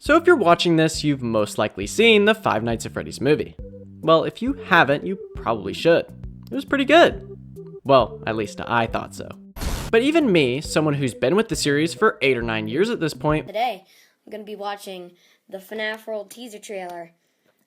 So if you're watching this, you've most likely seen the Five Nights at Freddy's movie. Well, if you haven't, you probably should. It was pretty good. Well, at least I thought so. But even me, someone who's been with the series for 8 or 9 years at this point, today I'm going to be watching the FNAF World teaser trailer.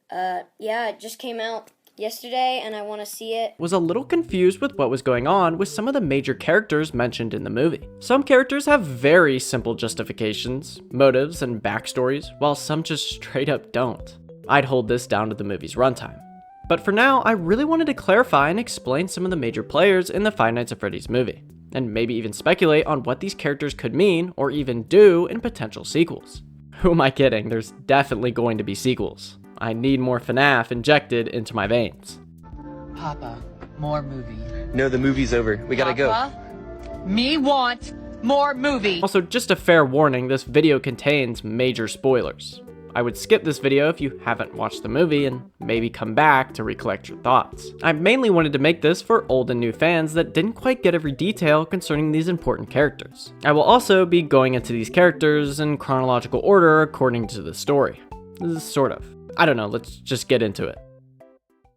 Yeah, it just came out yesterday and I want to see it. was a little confused with what was going on with some of the major characters mentioned in the movie. Some characters have very simple justifications, motives, and backstories, while some just straight up don't. I'd hold this down to the movie's runtime. But for now, I really wanted to clarify and explain some of the major players in the Five Nights at Freddy's movie, and maybe even speculate on what these characters could mean or even do in potential sequels. Who am I kidding? There's definitely going to be sequels. I need more FNAF injected into my veins. Papa, more movie. No, the movie's over. We gotta Papa, me want more movie. Also, just a fair warning, this video contains major spoilers. I would skip this video if you haven't watched the movie and maybe come back to recollect your thoughts. I mainly wanted to make this for old and new fans that didn't quite get every detail concerning these important characters. I will also be going into these characters in chronological order according to the story. Sort of. I don't know, let's just get into it.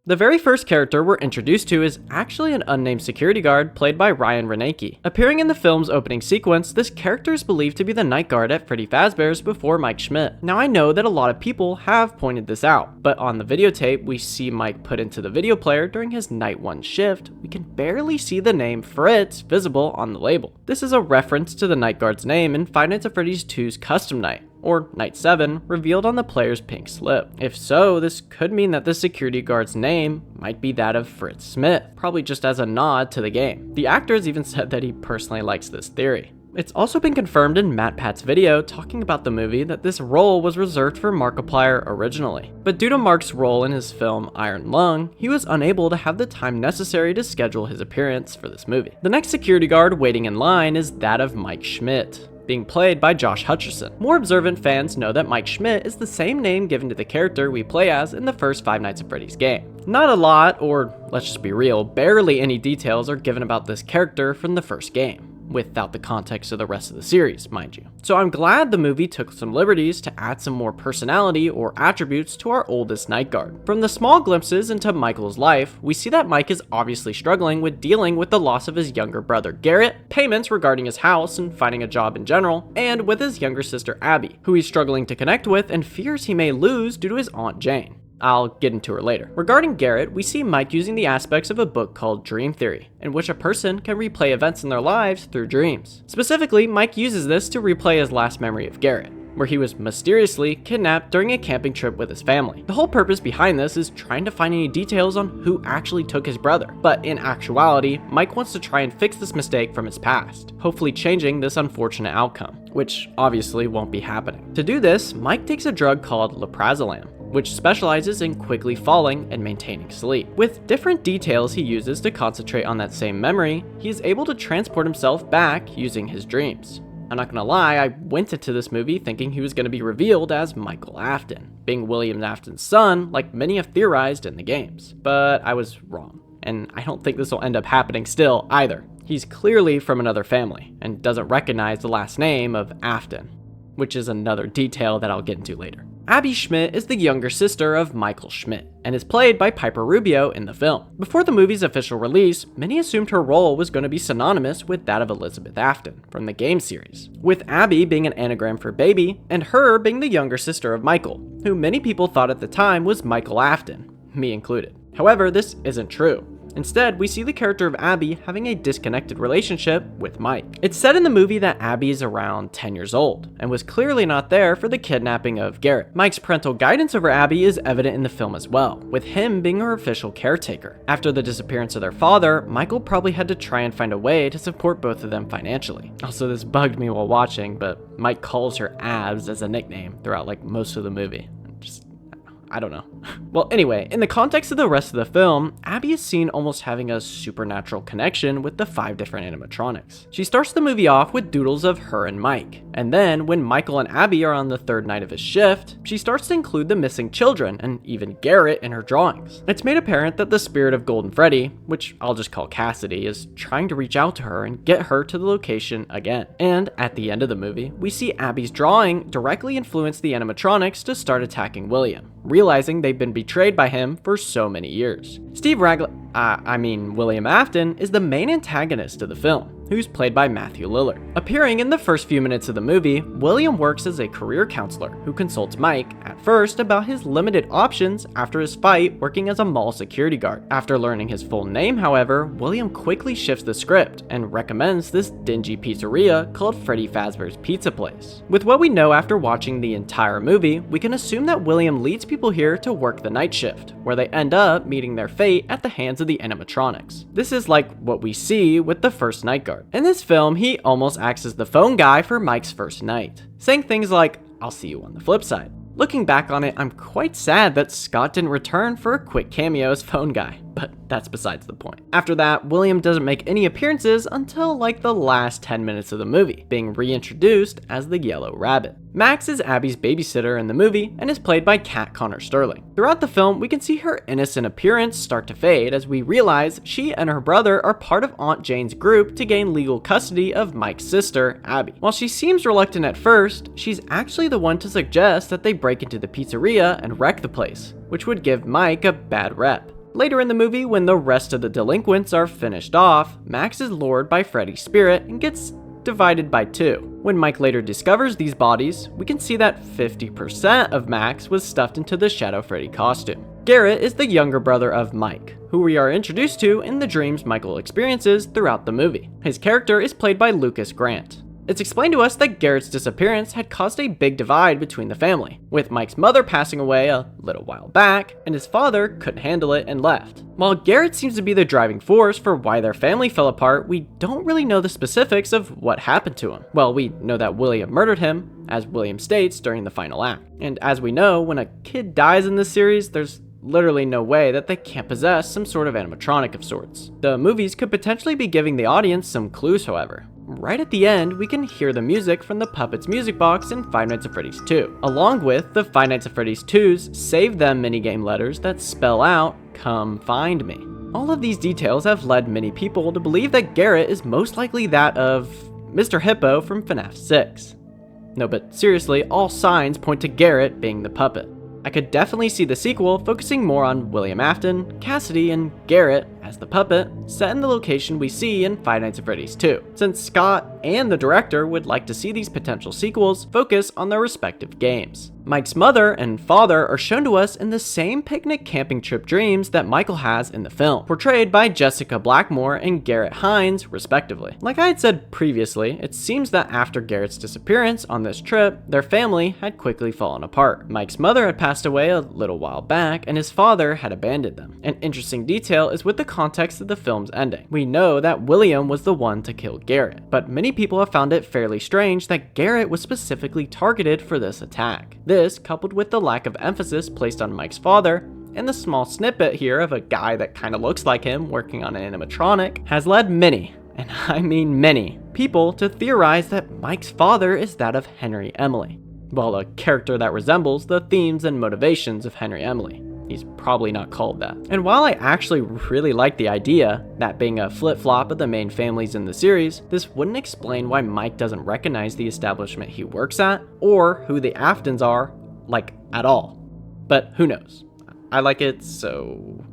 The very first character we're introduced to is actually an unnamed security guard played by Ryan Reneke. Appearing in the film's opening sequence, this character is believed to be the night guard at Freddy Fazbear's before Mike Schmidt. Now I know that a lot of people have pointed this out, but on the videotape we see Mike put into the video player during his night 1 shift, we can barely see the name Fritz visible on the label. This is a reference to the night guard's name in Five Nights at Freddy's 2's custom night, or Night 7, revealed on the player's pink slip. If so, this could mean that the security guard's name might be that of Fritz Smith, probably just as a nod to the game. The actors even said that he personally likes this theory. It's also been confirmed in MatPat's video talking about the movie that this role was reserved for Markiplier originally. But due to Mark's role in his film Iron Lung, he was unable to have the time necessary to schedule his appearance for this movie. The next security guard waiting in line is that of Mike Schmidt, being played by Josh Hutcherson. More observant fans know that Mike Schmidt is the same name given to the character we play as in the first Five Nights at Freddy's game. Not a lot, or let's just be real, barely any details are given about this character from the first game, without the context of the rest of the series, mind you. So I'm glad the movie took some liberties to add some more personality or attributes to our oldest night guard. From the small glimpses into Michael's life, we see that Mike is obviously struggling with dealing with the loss of his younger brother Garrett, payments regarding his house and finding a job in general, and with his younger sister Abby, who he's struggling to connect with and fears he may lose due to his Aunt Jane. I'll get into her later. Regarding Garrett, we see Mike using the aspects of a book called Dream Theory, in which a person can replay events in their lives through dreams. Specifically, Mike uses this to replay his last memory of Garrett, where he was mysteriously kidnapped during a camping trip with his family. The whole purpose behind this is trying to find any details on who actually took his brother, but in actuality, Mike wants to try and fix this mistake from his past, hopefully changing this unfortunate outcome, which obviously won't be happening. To do this, Mike takes a drug called leprazolam, which specializes in quickly falling and maintaining sleep. With different details he uses to concentrate on that same memory, he is able to transport himself back using his dreams. I'm not gonna lie, I went into this movie thinking he was gonna be revealed as Michael Afton, being William Afton's son like many have theorized in the games. But I was wrong, and I don't think this will end up happening still either. He's clearly from another family, and doesn't recognize the last name of Afton, which is another detail that I'll get into later. Abby Schmidt is the younger sister of Michael Schmidt, and is played by Piper Rubio in the film. Before the movie's official release, many assumed her role was going to be synonymous with that of Elizabeth Afton from the game series, with Abby being an anagram for baby, and her being the younger sister of Michael, who many people thought at the time was Michael Afton, me included. However, this isn't true. Instead, we see the character of Abby having a disconnected relationship with Mike. It's said in the movie that Abby is around 10 years old, and was clearly not there for the kidnapping of Garrett. Mike's parental guidance over Abby is evident in the film as well, with him being her official caretaker. After the disappearance of their father, Michael probably had to try and find a way to support both of them financially. Also, this bugged me while watching, but Mike calls her Abs as a nickname throughout like most of the movie. I don't know. Well, anyway, in the context of the rest of the film, Abby is seen almost having a supernatural connection with the 5 different animatronics. She starts the movie off with doodles of her and Mike, and then when Michael and Abby are on the 3rd night of his shift, she starts to include the missing children and even Garrett in her drawings. It's made apparent that the spirit of Golden Freddy, which I'll just call Cassidy, is trying to reach out to her and get her to the location again. And at the end of the movie, we see Abby's drawing directly influence the animatronics to start attacking William, realizing they've been betrayed by him for so many years. William Afton is the main antagonist of the film, who's played by Matthew Lillard. Appearing in the first few minutes of the movie, William works as a career counselor who consults Mike, at first, about his limited options after his fight working as a mall security guard. After learning his full name, however, William quickly shifts the script and recommends this dingy pizzeria called Freddy Fazbear's Pizza Place. With what we know after watching the entire movie, we can assume that William leads people here to work the night shift, where they end up meeting their fate at the hands of the animatronics. This is like what we see with the first night guard. In this film, he almost acts as the phone guy for Mike's first night, saying things like, "I'll see you on the flip side." Looking back on it, I'm quite sad that Scott didn't return for a quick cameo as phone guy, but that's besides the point. After that, William doesn't make any appearances until like the last 10 minutes of the movie, being reintroduced as the Yellow Rabbit. Max is Abby's babysitter in the movie and is played by Kat Connor Sterling. Throughout the film, we can see her innocent appearance start to fade as we realize she and her brother are part of Aunt Jane's group to gain legal custody of Mike's sister, Abby. While she seems reluctant at first, she's actually the one to suggest that they break into the pizzeria and wreck the place, which would give Mike a bad rep. Later in the movie, when the rest of the delinquents are finished off, Max is lured by Freddy's spirit and gets divided by 2. When Mike later discovers these bodies, we can see that 50% of Max was stuffed into the Shadow Freddy costume. Garrett is the younger brother of Mike, who we are introduced to in the dreams Michael experiences throughout the movie. His character is played by Lucas Grant. It's explained to us that Garrett's disappearance had caused a big divide between the family, with Mike's mother passing away a little while back, and his father couldn't handle it and left. While Garrett seems to be the driving force for why their family fell apart, we don't really know the specifics of what happened to him. Well, we know that William murdered him, as William states during the final act. And as we know, when a kid dies in this series, there's literally no way that they can't possess some sort of animatronic of sorts. The movies could potentially be giving the audience some clues, however. Right at the end, we can hear the music from the Puppets music box in Five Nights at Freddy's 2, along with the Five Nights at Freddy's 2's Save Them minigame letters that spell out, "Come find me." All of these details have led many people to believe that Garrett is most likely that of Mr. Hippo from FNAF 6. No, but seriously, all signs point to Garrett being the puppet. I could definitely see the sequel focusing more on William Afton, Cassidy, and Garrett as the puppet, set in the location we see in Five Nights at Freddy's 2, since Scott and the director would like to see these potential sequels focus on their respective games. Mike's mother and father are shown to us in the same picnic camping trip dreams that Michael has in the film, portrayed by Jessica Blackmore and Garrett Hines, respectively. Like I had said previously, it seems that after Garrett's disappearance on this trip, their family had quickly fallen apart. Mike's mother had passed away a little while back, and his father had abandoned them. An interesting detail is with the context of the film's ending. We know that William was the one to kill Garrett, but many people have found it fairly strange that Garrett was specifically targeted for this attack. This, coupled with the lack of emphasis placed on Mike's father, and the small snippet here of a guy that kind of looks like him working on an animatronic, has led many, and I mean many, people to theorize that Mike's father is that of Henry Emily. Well, a character that resembles the themes and motivations of Henry Emily. He's probably not called that. And while I actually really like the idea, that being a flip-flop of the main families in the series, this wouldn't explain why Mike doesn't recognize the establishment he works at, or who the Aftons are, like, at all. But who knows? I like it, so...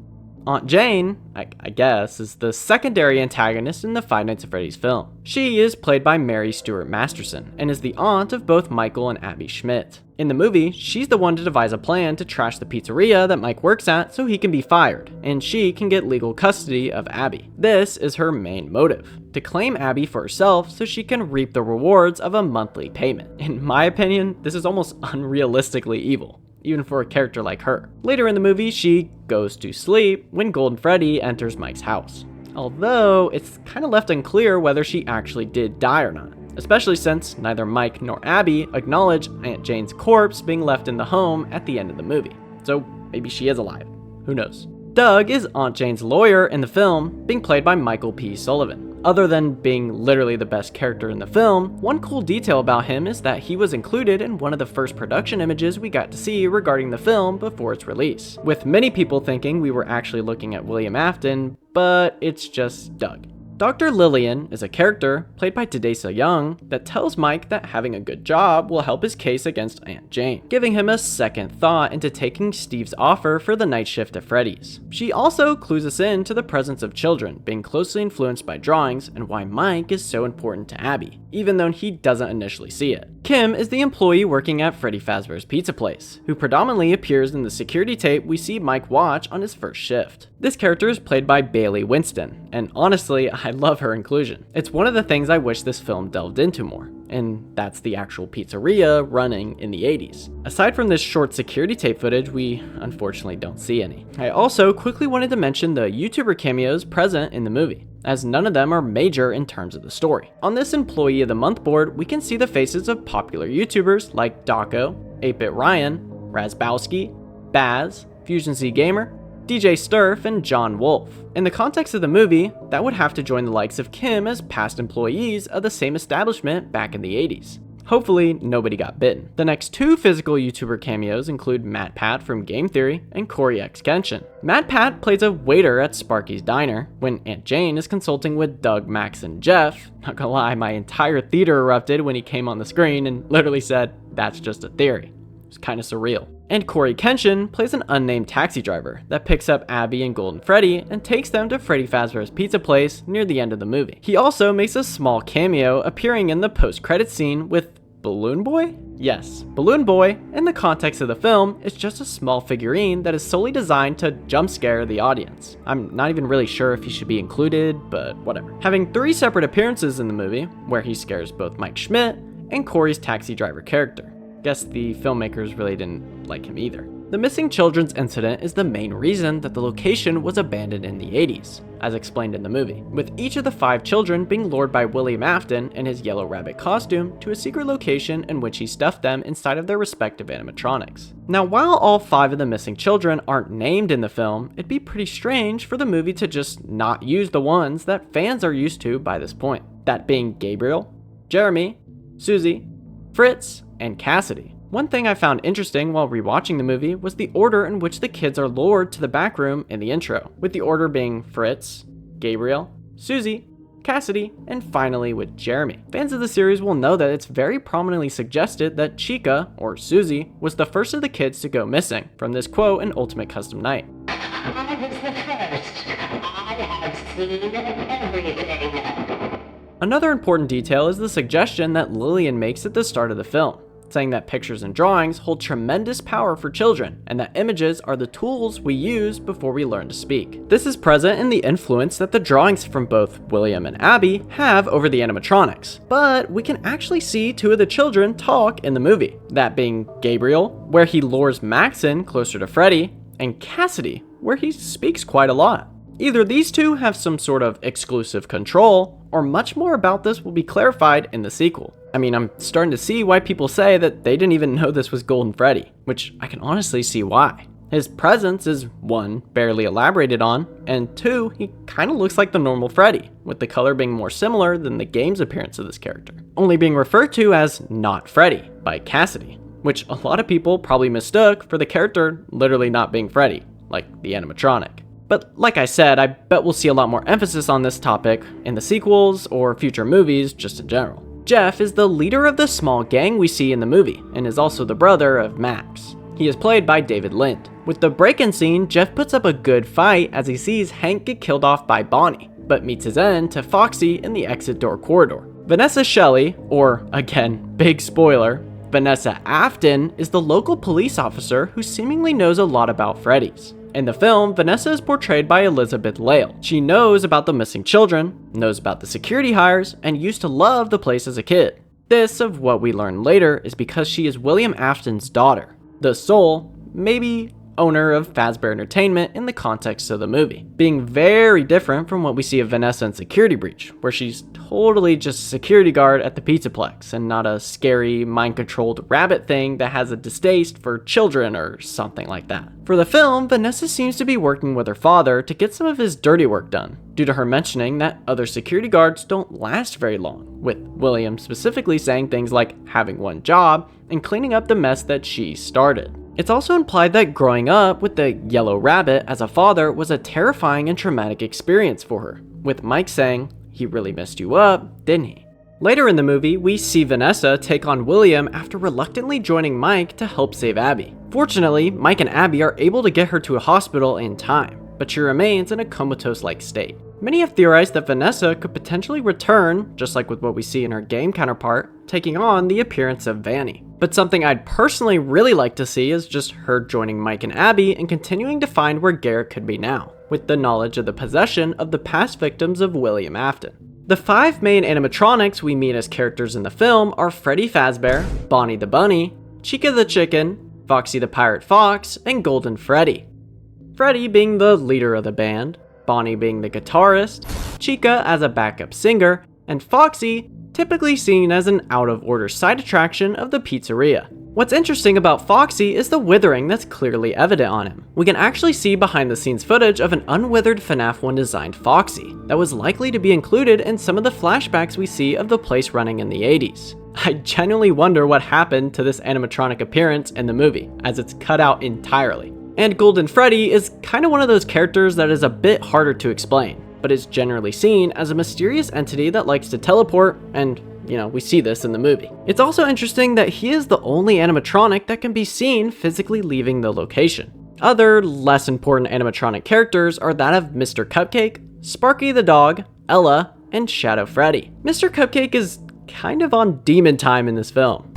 Aunt Jane, I guess, is the secondary antagonist in the Five Nights at Freddy's film. She is played by Mary Stuart Masterson, and is the aunt of both Michael and Abby Schmidt. In the movie, she's the one to devise a plan to trash the pizzeria that Mike works at so he can be fired, and she can get legal custody of Abby. This is her main motive, to claim Abby for herself so she can reap the rewards of a monthly payment. In my opinion, this is almost unrealistically evil, even for a character like her. Later in the movie, she goes to sleep when Golden Freddy enters Mike's house. Although, it's kind of left unclear whether she actually did die or not, especially since neither Mike nor Abby acknowledge Aunt Jane's corpse being left in the home at the end of the movie. so maybe she is alive. Who knows? Doug is Aunt Jane's lawyer in the film, being played by Michael P. Sullivan. Other than being literally the best character in the film, one cool detail about him is that he was included in one of the first production images we got to see regarding the film before its release, with many people thinking we were actually looking at William Afton, but it's just Doug. Dr. Lillian is a character, played by Tadesa Young, that tells Mike that having a good job will help his case against Aunt Jane, giving him a second thought into taking Steve's offer for the night shift at Freddy's. She also clues us in to the presence of children being closely influenced by drawings and why Mike is so important to Abby, even though he doesn't initially see it. Kim is the employee working at Freddy Fazbear's Pizza Place, who predominantly appears in the security tape we see Mike watch on his first shift. This character is played by Bailey Winston, and honestly, I love her inclusion. It's one of the things I wish this film delved into more, and that's the actual pizzeria running in the 80s. Aside from this short security tape footage, we unfortunately don't see any. I also quickly wanted to mention the YouTuber cameos present in the movie, as none of them are major in terms of the story. On this Employee of the Month board, we can see the faces of popular YouTubers like Daco, 8-Bit Ryan, Razbowski, Baz, Fusion Z Gamer, DJ Sturf, and John Wolf. In the context of the movie, that would have to join the likes of Kim as past employees of the same establishment back in the 80s. Hopefully, nobody got bitten. The next two physical YouTuber cameos include Matt Pat from Game Theory and Corey X Kenshin. Matt Pat plays a waiter at Sparky's Diner when Aunt Jane is consulting with Doug, Max, and Jeff. Not gonna lie, my entire theater erupted when he came on the screen and literally said, "That's just a theory." It's kind of surreal. And Corey Kenshin plays an unnamed taxi driver that picks up Abby and Golden Freddy and takes them to Freddy Fazbear's Pizza Place near the end of the movie. He also makes a small cameo appearing in the post-credits scene with Balloon Boy? Yes, Balloon Boy, in the context of the film, is just a small figurine that is solely designed to jump scare the audience. I'm not even really sure if he should be included, but whatever. Having 3 separate appearances in the movie, where he scares both Mike Schmidt and Corey's taxi driver character. Guess the filmmakers really didn't like him either. The missing children's incident is the main reason that the location was abandoned in the 80s, as explained in the movie, with each of the 5 children being lured by William Afton in his yellow rabbit costume to a secret location in which he stuffed them inside of their respective animatronics. Now, while all 5 of the missing children aren't named in the film, it'd be pretty strange for the movie to just not use the ones that fans are used to by this point, that being Gabriel, Jeremy, Susie, Fritz, and Cassidy. One thing I found interesting while rewatching the movie was the order in which the kids are lured to the back room in the intro, with the order being Fritz, Gabriel, Susie, Cassidy, and finally with Jeremy. Fans of the series will know that it's very prominently suggested that Chica, or Susie, was the first of the kids to go missing, from this quote in Ultimate Custom Night. I was the first. I have seen everything. Another important detail is the suggestion that Lillian makes at the start of the film, saying that pictures and drawings hold tremendous power for children, and that images are the tools we use before we learn to speak. This is present in the influence that the drawings from both William and Abby have over the animatronics, but we can actually see 2 of the children talk in the movie, that being Gabriel, where he lures Maxine closer to Freddy, and Cassidy, where he speaks quite a lot. Either these 2 have some sort of exclusive control, or much more about this will be clarified in the sequel. I mean, I'm starting to see why people say that they didn't even know this was Golden Freddy, which I can honestly see why. His presence is 1, barely elaborated on, and 2, he kinda looks like the normal Freddy, with the color being more similar than the game's appearance of this character, only being referred to as Not Freddy by Cassidy, which a lot of people probably mistook for the character literally not being Freddy, like the animatronic. But like I said, I bet we'll see a lot more emphasis on this topic in the sequels or future movies just in general. Jeff is the leader of the small gang we see in the movie, and is also the brother of Max. He is played by David Lind. With the break-in scene, Jeff puts up a good fight as he sees Hank get killed off by Bonnie, but meets his end to Foxy in the exit door corridor. Vanessa Shelly, or again, big spoiler, Vanessa Afton, is the local police officer who seemingly knows a lot about Freddy's. In the film, Vanessa is portrayed by Elizabeth Lale. She knows about the missing children, knows about the security hires, and used to love the place as a kid. This, of what we learn later, is because she is William Afton's daughter, the sole, maybe owner of Fazbear Entertainment in the context of the movie, being very different from what we see of Vanessa in Security Breach, where she's totally just a security guard at the Pizzaplex and not a scary, mind-controlled rabbit thing that has a distaste for children or something like that. For the film, Vanessa seems to be working with her father to get some of his dirty work done, due to her mentioning that other security guards don't last very long, with William specifically saying things like having one job and cleaning up the mess that she started. It's also implied that growing up with the yellow rabbit as a father was a terrifying and traumatic experience for her, with Mike saying, "He really messed you up, didn't he?" Later in the movie, we see Vanessa take on William after reluctantly joining Mike to help save Abby. Fortunately, Mike and Abby are able to get her to a hospital in time, but she remains in a comatose-like state. Many have theorized that Vanessa could potentially return, just like with what we see in her game counterpart, taking on the appearance of Vanny. But something I'd personally really like to see is just her joining Mike and Abby and continuing to find where Garrett could be now, with the knowledge of the possession of the past victims of William Afton. The 5 main animatronics we meet as characters in the film are Freddy Fazbear, Bonnie the Bunny, Chica the Chicken, Foxy the Pirate Fox, and Golden Freddy. Freddy being the leader of the band, Bonnie being the guitarist, Chica as a backup singer, and Foxy typically seen as an out-of-order side attraction of the pizzeria. What's interesting about Foxy is the withering that's clearly evident on him. We can actually see behind-the-scenes footage of an unwithered FNAF 1 designed Foxy that was likely to be included in some of the flashbacks we see of the place running in the 80s. I genuinely wonder what happened to this animatronic appearance in the movie, as it's cut out entirely. And Golden Freddy is kind of one of those characters that is a bit harder to explain, but is generally seen as a mysterious entity that likes to teleport, and we see this in the movie. It's also interesting that he is the only animatronic that can be seen physically leaving the location. Other, less important animatronic characters are that of Mr. Cupcake, Sparky the dog, Ella, and Shadow Freddy. Mr. Cupcake is kind of on demon time in this film.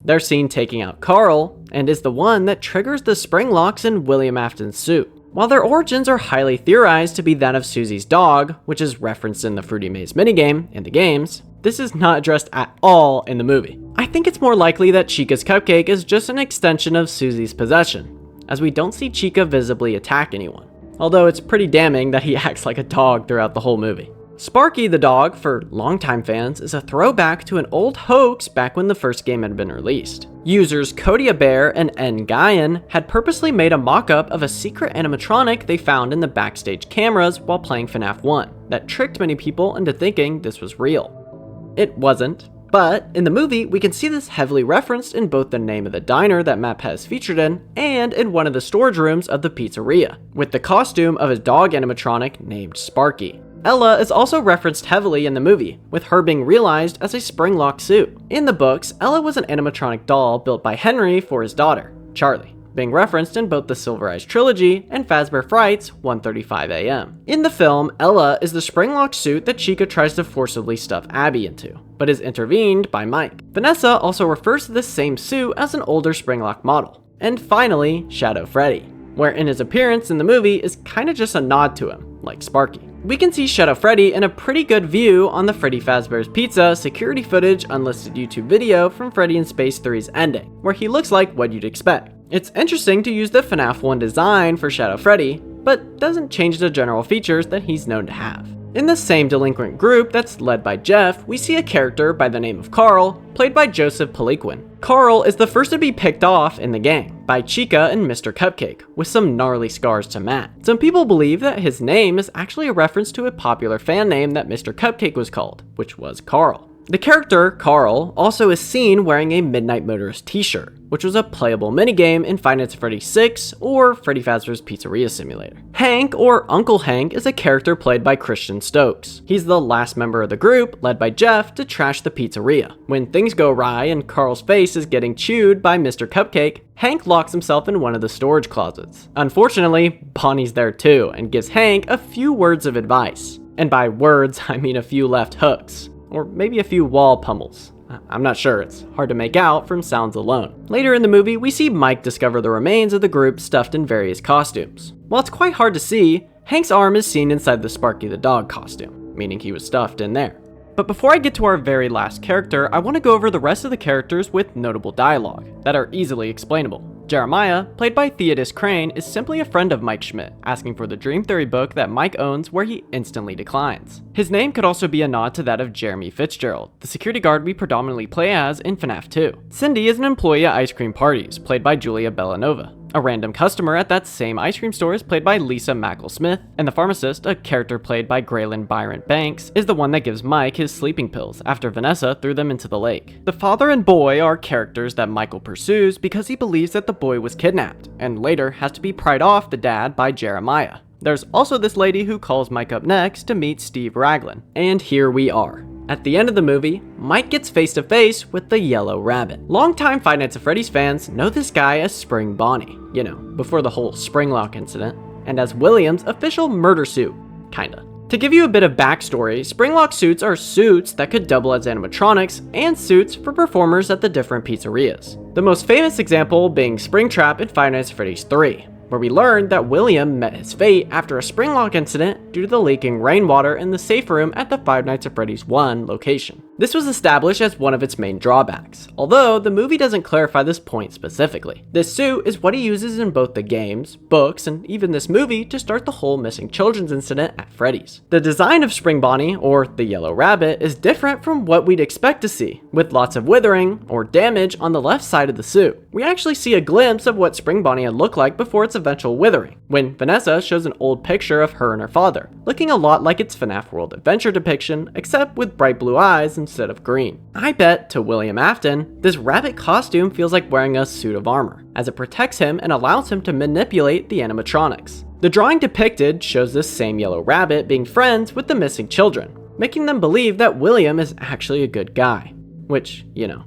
They're seen taking out Carl, and is the one that triggers the spring locks in William Afton's suit. While their origins are highly theorized to be that of Susie's dog, which is referenced in the Fruity Maze minigame in the games, this is not addressed at all in the movie. I think it's more likely that Chica's Cupcake is just an extension of Susie's possession, as we don't see Chica visibly attack anyone, although it's pretty damning that he acts like a dog throughout the whole movie. Sparky the dog, for longtime fans, is a throwback to an old hoax back when the first game had been released. Users Codia Bear and N. Guyan had purposely made a mock-up of a secret animatronic they found in the backstage cameras while playing FNAF 1 that tricked many people into thinking this was real. It wasn't, but in the movie we can see this heavily referenced in both the name of the diner that Mappa is featured in and in one of the storage rooms of the pizzeria, with the costume of a dog animatronic named Sparky. Ella is also referenced heavily in the movie, with her being realized as a spring-lock suit. In the books, Ella was an animatronic doll built by Henry for his daughter, Charlie, being referenced in both the Silver Eyes trilogy and Fazbear Fright's 1:35 AM. In the film, Ella is the spring-lock suit that Chica tries to forcibly stuff Abby into, but is intervened by Mike. Vanessa also refers to this same suit as an older spring-lock model. And finally, Shadow Freddy, where in his appearance in the movie is kinda just a nod to him, like Sparky. We can see Shadow Freddy in a pretty good view on the Freddy Fazbear's Pizza security footage unlisted YouTube video from Freddy in Space 3's ending, where he looks like what you'd expect. It's interesting to use the FNAF 1 design for Shadow Freddy, but doesn't change the general features that he's known to have. In the same delinquent group that's led by Jeff, we see a character by the name of Carl, played by Joseph Poliquin. Carl is the first to be picked off in the game by Chica and Mr. Cupcake, with some gnarly scars to match. Some people believe that his name is actually a reference to a popular fan name that Mr. Cupcake was called, which was Carl. The character, Carl, also is seen wearing a Midnight Motorist t-shirt, which was a playable minigame in Five Nights at Freddy's 6 or Freddy Fazbear's Pizzeria Simulator. Hank, or Uncle Hank, is a character played by Christian Stokes. He's the last member of the group, led by Jeff, to trash the pizzeria. When things go awry and Carl's face is getting chewed by Mr. Cupcake, Hank locks himself in one of the storage closets. Unfortunately, Bonnie's there too, and gives Hank a few words of advice. And by words, I mean a few left hooks. Or maybe a few wall pummels. I'm not sure, it's hard to make out from sounds alone. Later in the movie, we see Mike discover the remains of the group stuffed in various costumes. While it's quite hard to see, Hank's arm is seen inside the Sparky the dog costume, meaning he was stuffed in there. But before I get to our very last character, I want to go over the rest of the characters with notable dialogue that are easily explainable. Jeremiah, played by Theodis Crane, is simply a friend of Mike Schmidt, asking for the Dream Theory book that Mike owns, where he instantly declines. His name could also be a nod to that of Jeremy Fitzgerald, the security guard we predominantly play as in FNAF 2. Cindy is an employee at Ice Cream Parties, played by Julia Bellanova. A random customer at that same ice cream store is played by Lisa Mackle-Smith, and the pharmacist, a character played by Graylin Byron Banks, is the one that gives Mike his sleeping pills after Vanessa threw them into the lake. The father and boy are characters that Michael pursues because he believes that the boy was kidnapped, and later has to be pried off the dad by Jeremiah. There's also this lady who calls Mike up next to meet Steve Raglan, and here we are. At the end of the movie, Mike gets face to face with the Yellow Rabbit. Longtime Five Nights at Freddy's fans know this guy as Spring Bonnie, you know, before the whole Springlock incident, and as William's official murder suit, kinda. To give you a bit of backstory, Springlock suits are suits that could double as animatronics and suits for performers at the different pizzerias. The most famous example being Springtrap in Five Nights at Freddy's 3. Where we learned that William met his fate after a Springlock incident due to the leaking rainwater in the safe room at the Five Nights at Freddy's 1 location. This was established as one of its main drawbacks, although the movie doesn't clarify this point specifically. This suit is what he uses in both the games, books, and even this movie to start the whole missing children's incident at Freddy's. The design of Spring Bonnie, or the Yellow Rabbit, is different from what we'd expect to see, with lots of withering or damage on the left side of the suit. We actually see a glimpse of what Spring Bonnie had looked like before its eventual withering, when Vanessa shows an old picture of her and her father, looking a lot like its FNAF World Adventure depiction, except with bright blue eyes instead of green. I bet, to William Afton, this rabbit costume feels like wearing a suit of armor, as it protects him and allows him to manipulate the animatronics. The drawing depicted shows this same Yellow Rabbit being friends with the missing children, making them believe that William is actually a good guy, which, you know,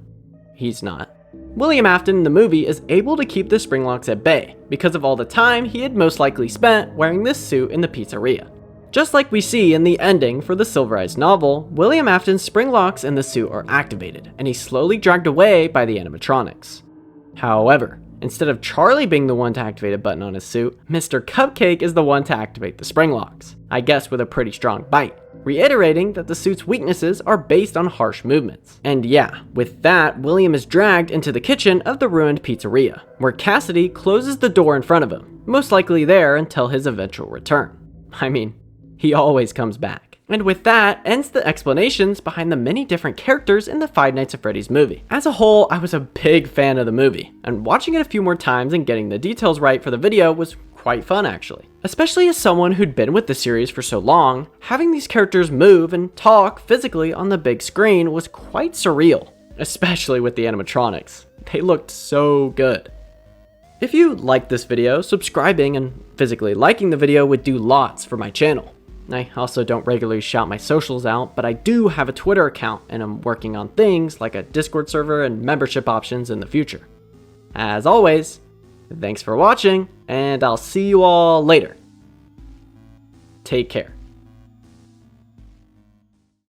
he's not. William Afton in the movie is able to keep the Springlocks at bay because of all the time he had most likely spent wearing this suit in the pizzeria. Just like we see in the ending for the Silver Eyes novel, William Afton's Springlocks in the suit are activated, and he's slowly dragged away by the animatronics. However, instead of Charlie being the one to activate a button on his suit, Mr. Cupcake is the one to activate the Springlocks, I guess with a pretty strong bite, reiterating that the suit's weaknesses are based on harsh movements. And yeah, with that, William is dragged into the kitchen of the ruined pizzeria, where Cassidy closes the door in front of him, most likely there until his eventual return. I mean, he always comes back. And with that ends the explanations behind the many different characters in the Five Nights at Freddy's movie. As a whole, I was a big fan of the movie, and watching it a few more times and getting the details right for the video was quite fun actually. Especially as someone who'd been with the series for so long, having these characters move and talk physically on the big screen was quite surreal, especially with the animatronics. They looked so good. If you liked this video, subscribing and physically liking the video would do lots for my channel. I also don't regularly shout my socials out, but I do have a Twitter account and I'm working on things like a Discord server and membership options in the future. As always, thanks for watching, and I'll see you all later. Take care.